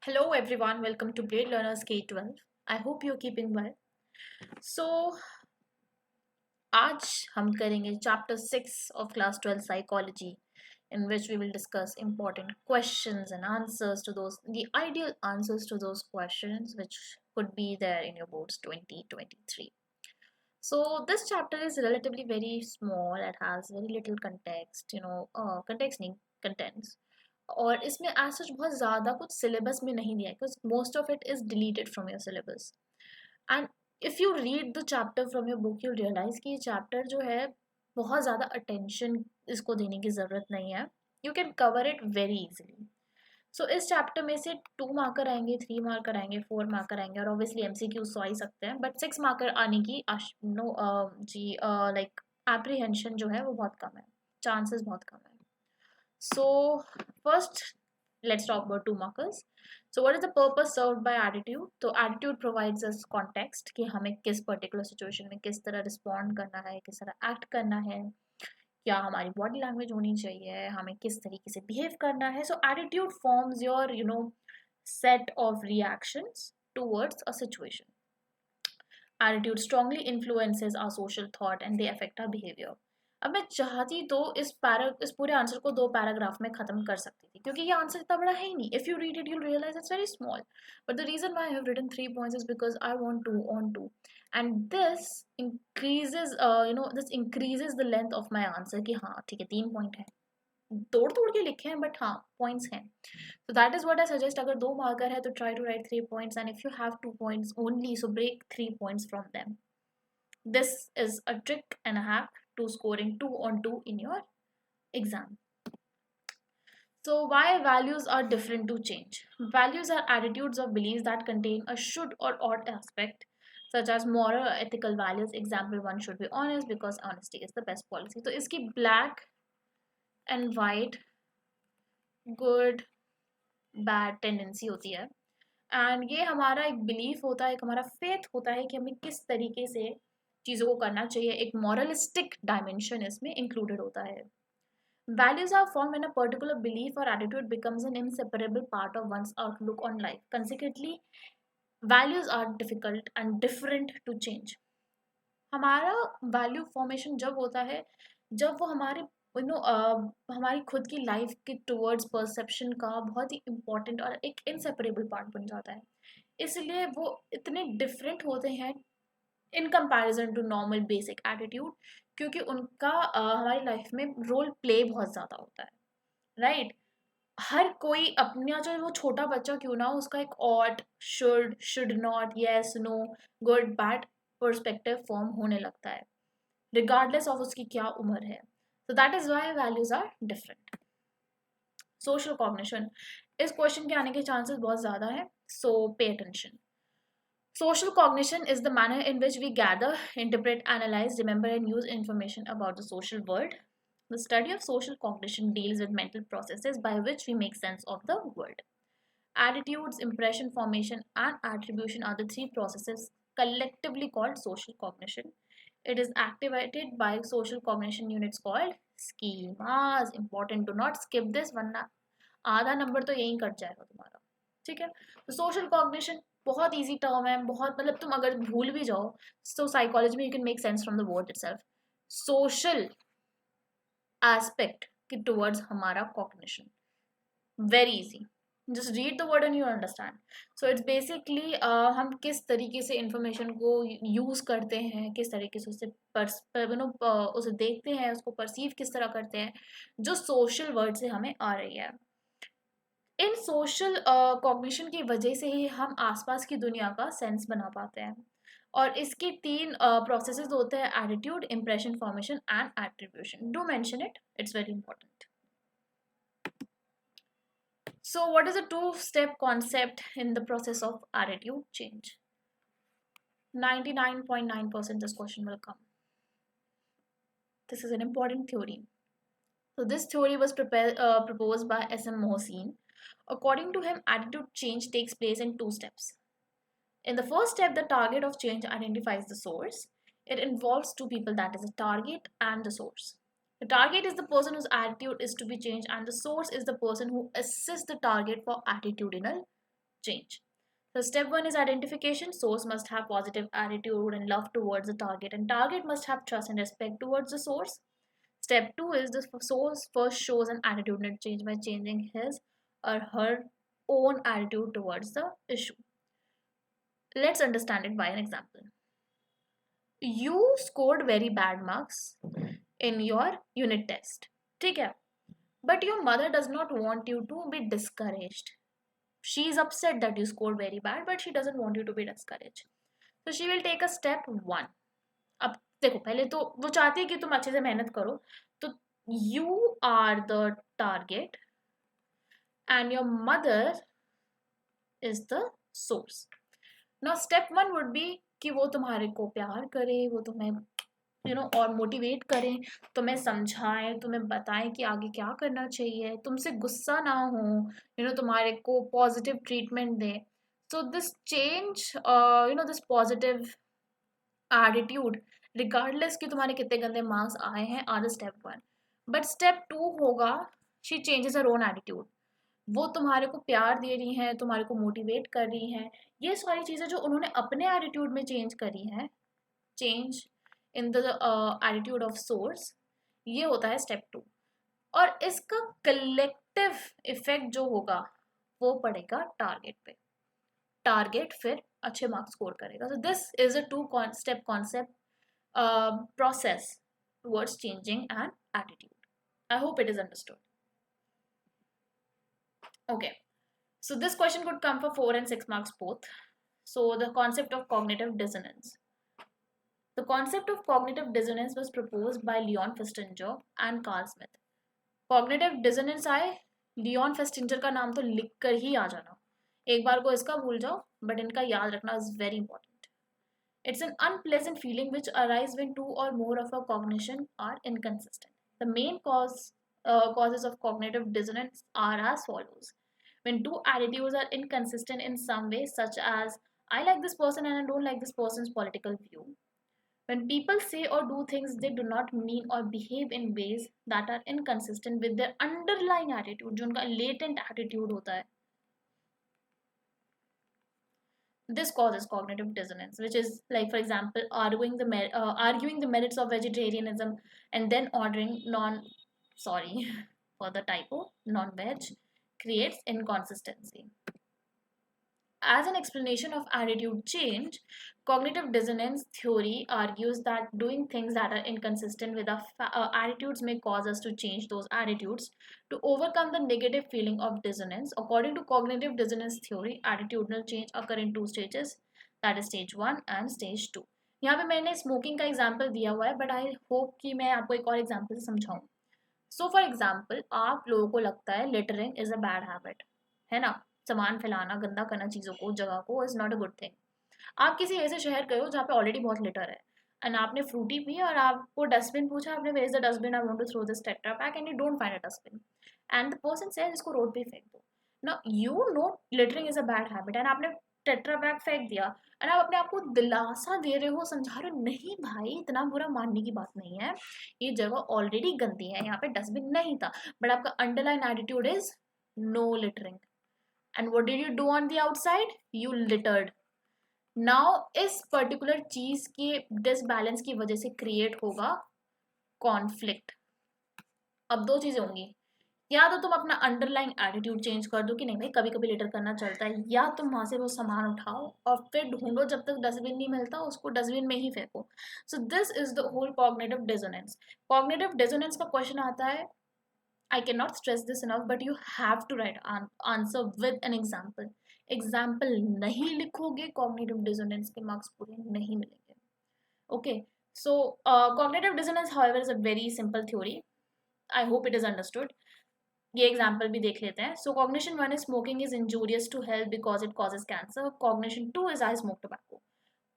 Hello everyone, welcome to Blade Learners K-12. I hope you're keeping well. So, आज हम करेंगे chapter 6 of class 12 psychology in which we will discuss important questions and answers to the ideal answers to those questions which could be there in your boards 2023. So this chapter is relatively very small. It has very little context, context नहीं contents. और इसमें as such बहुत ज़्यादा कुछ syllabus में नहीं दिया है because most of it is deleted from your syllabus. And if you read the chapter from your book, you'll realize कि ये chapter जो है बहुत ज़्यादा attention इसको देने की ज़रूरत नहीं है. You can cover it very easily. सो इस चैप्टर में से 2 मार्कर आएंगे, 3 मार्कर आएंगे, 4 मार्कर आएंगे और ऑब्वियसली MCQ सो आ ही सकते हैं, बट 6 मार्कर आने की नो जी लाइक एप्रीहेंशन जो है वो बहुत कम है, चांसेस बहुत कम है. So first let's talk about 2 markers. So what is the purpose served by attitude? तो attitude provides us context कि हमें किस particular situation में किस तरह respond करना है, किस तरह act करना है, क्या हमारी बॉडी लैंग्वेज होनी चाहिए, हमें किस तरीके से बिहेव करना है. So attitude forms your set of reactions towards a situation. Attitude strongly influences our social thought and they affect our behaviour. अब मैं चाहती तो इस पूरे आंसर को 2 पैराग्राफ में खत्म कर सकती थी क्योंकि ये आंसर इतना बड़ा है ही नहीं. If you read it you'll realize it's very small, but the reason why I have written 3 points is because I want to on to, and this increases the length of my answer कि हाँ ठीक है 3 point है, तोड़ तोड़ के लिखे हैं बट हाँ पॉइंट्स हैं. so that is what I suggest. अगर 2 मार्कर है तो try to write 3 points, and if you have 2 points only, so break 3 points from them. This is a trick and a hack to scoring 2 on 2 in your exam. So why values are different to change? Values are attitudes or beliefs that contain a should or ought aspect, such as moral or ethical values. Example, one should be honest because honesty is the best policy. तो इसकी black and white, good, bad tendency होती है. And ये हमारा एक belief होता है, एक हमारा फेथ होता है कि हमें किस तरीके से चीज़ों को करना चाहिए. एक मॉरलिस्टिक डायमेंशन इसमें इंक्लूडेड होता है. Values are formed when a particular belief or attitude becomes an inseparable part of one's outlook on life. Consequently, values are difficult and different to change. हमारा वैल्यू फॉर्मेशन जब होता है जब वो हमारे हमारी खुद की लाइफ के टुवर्ड्स परसेप्शन का बहुत ही इम्पोर्टेंट और एक इनसेपरेबल पार्ट बन जाता है. इसलिए वो इतने डिफरेंट होते हैं in comparison to normal basic attitude क्योंकि उनका हमारी लाइफ में रोल प्ले बहुत ज़्यादा होता है. राइट हर कोई अपना जो वो छोटा बच्चा क्यों ना हो, उसका एक ought, should not, yes, no, good, bad perspective form होने लगता है रिगार्डलेस ऑफ उसकी क्या उम्र है. So that is why values are different. Social cognition, इस क्वेश्चन के आने के चांसेस बहुत ज़्यादा है, so pay attention. Social cognition is the manner in which we gather, interpret, analyze, remember, and use information about the social world. The study of social cognition deals with mental processes by which we make sense of the world. Attitudes, impression formation, and attribution are the 3 processes collectively called social cognition. It is activated by social cognition units called schemas. Important, do not skip this, वरना आधा number तो यहीं cut जाएगा तुम्हारा. ठीक है. तो social cognition बहुत इजी टर्म है, बहुत मतलब तुम अगर भूल भी जाओ तो साइकोलॉजी में you can make sense from the word itself. Social aspect के टुवर्ड्स हमारा cognition very easy. Just read the word and you understand. So it's basically हम किस तरीके से इंफॉर्मेशन को यूज़ करते हैं, किस तरीके से उसे देखते हैं, उसको परसीव किस तरह करते हैं जो सोशल वर्ड से हमें आ रही है. इन सोशल कॉग्निशन की वजह से ही हम आसपास की दुनिया का सेंस बना पाते हैं. और इसके 3 प्रोसेसेस होते हैं: attitude, impression formation and attribution. Do mention it, it's very important. So what is a 2 step concept in the process of attitude change? 99.9% this question will come. This is an important theory. So this theory was proposed by S.M. Mohsin. According to him, attitude change takes place in 2 steps. In the first step, the target of change identifies the source. It involves 2 people, that is, the target and the source. The target is the person whose attitude is to be changed, and the source is the person who assists the target for attitudinal change. So step 1 is identification. Source must have positive attitude and love towards the target, and target must have trust and respect towards the source. Step 2 is the source first shows an attitudinal change by changing his or her own attitude towards the issue. Let's understand it by an example. You scored very bad marks in your unit test. ठीक है? But your mother does not want you to be discouraged. She is upset that you scored very bad, but she doesn't want you to be discouraged. So she will take a step 1. अब देखो, पहले तो वो चाहती है कि तुम अच्छे से मेहनत करो, तो you are the target and your mother is the source. Now step 1 would be कि वो तुम्हारे को प्यार करे, वो तुम्हें और मोटिवेट करें, तुम्हें समझाएं, तुम्हें बताएं कि आगे क्या करना चाहिए, तुमसे गुस्सा ना हो, तुम्हारे को पॉजिटिव ट्रीटमेंट दें. So this change this positive attitude regardless कि तुम्हारे कितने गंदे मार्क्स आए हैं are the step 1. But step 2 होगा she changes her own attitude. वो तुम्हारे को प्यार दे रही हैं, तुम्हारे को मोटिवेट कर रही हैं. ये सारी चीज़ें जो उन्होंने अपने एटीट्यूड में चेंज करी हैं, change in the attitude of source, ये होता है स्टेप 2. और इसका कलेक्टिव इफेक्ट जो होगा वो पड़ेगा टारगेट पे. टारगेट फिर अच्छे मार्क्स स्कोर करेगा. सो this is a 2 step concept process towards changing an attitude. I hope it is understood. Okay, so this question could come for 4 and 6 marks both. So the concept of cognitive dissonance. The concept of cognitive dissonance was proposed by Leon Festinger and Carl Smith. Cognitive dissonance आए, Leone फेस्टिंजर का नाम तो लिख कर ही आ जाना. एक बार को इसका भूल जाओ, बट इनका याद रखना is very important. It's an unpleasant feeling which arises when 2 or more of our cognition are inconsistent. The main causes of cognitive dissonance are as follows. When 2 attitudes are inconsistent in some way, such as I like this person and I don't like this person's political view. When people say or do things they do not mean or behave in ways that are inconsistent with their underlying attitude, जो उनका latent attitude होता है. This causes cognitive dissonance, which is like, for example, arguing the merits of vegetarianism and then ordering for the typo, non-veg, creates inconsistency. As an explanation of attitude change, cognitive dissonance theory argues that doing things that are inconsistent with our attitudes may cause us to change those attitudes to overcome the negative feeling of dissonance. According to cognitive dissonance theory, attitudinal change occur in 2 stages, that is stage 1 and stage 2. यहाँ पे मैंने smoking का example दिया हुआ है, but I hope कि मैं आपको एक और एग्जाम्पल से समझाऊँ. सो फॉर एग्जाम्पल, आप लोगों को लगता है littering is a bad habit, है ना. सामान फैलाना, गंदा करना चीज़ों को, जगह को, is not a good thing. आप किसी ऐसे शहर गए हो जहाँ पे ऑलरेडी बहुत लिटर है, एंड आपने फ्रूटी पी और आपको डस्टबिन पूछा, आपने where is the dustbin, I want to throw this Tetra Pak, and you don't find a dustbin, and the person says इसको रोड पे फेंक दो. Now you know littering is a bad habit, and आपने Tetra Pak फेंक दिया, and आप अपने आप को दिलासा दे रहे हो, समझा रहे हो, नहीं भाई इतना बुरा मानने की बात नहीं है, ये जगह ऑलरेडी गंदी है, यहाँ पे डस्टबिन नहीं था, बट आपका underline attitude is no littering. And what did you do on the outside? You littered. Now इस पर्टिकुलर चीज के डिसबैलेंस की वजह से क्रिएट होगा कॉन्फ्लिक्ट. अब 2 चीजें होंगी, या तो तुम अपना अंडरलाइन एटीट्यूड चेंज कर दो कि नहीं भाई कभी कभी लिटर करना चलता है, या तुम वहां से वो सामान उठाओ और फिर ढूंढो, जब तक डस्टबिन नहीं मिलता उसको डस्टबिन में ही फेंको. So this is the whole cognitive dissonance. Cognitive dissonance का क्वेश्चन आता है, I cannot stress this enough, but you have to write answer with an example. Example नहीं लिखोगे, cognitive dissonance के marks पूरे नहीं मिलेंगे. Okay, so cognitive dissonance, however, is a very simple theory. I hope it is understood. ये example भी देख लेते हैं. So cognition 1 is smoking is injurious to health because it causes cancer. Cognition 2 is I smoke tobacco.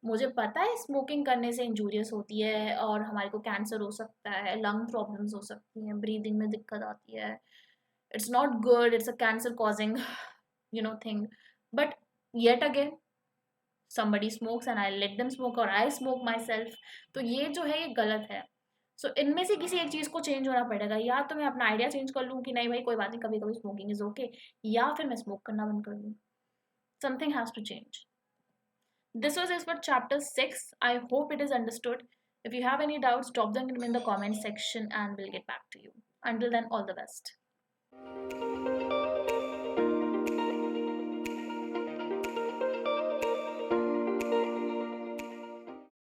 मुझे पता है smoking करने से इंजूरियस होती है और हमारे को कैंसर हो सकता है, लंग प्रॉब्लम्स हो सकती हैं, ब्रीदिंग में दिक्कत आती है, it's not good, it's a cancer causing thing. But yet again somebody smokes and I let them smoke or I smoke myself, तो ये जो है ये गलत है. सो इनमें से किसी एक चीज़ को चेंज होना पड़ेगा, या तो मैं अपना आइडिया चेंज कर लूँ कि नहीं भाई कोई बात नहीं, कभी कभी स्मोकिंग इज ओके, या फिर मैं स्मोक करना बंद कर दूँ. Something has to change. This was it for chapter 6. I hope it is understood. If you have any doubts, drop them in the comment section and we'll get back to you. Until then, all the best.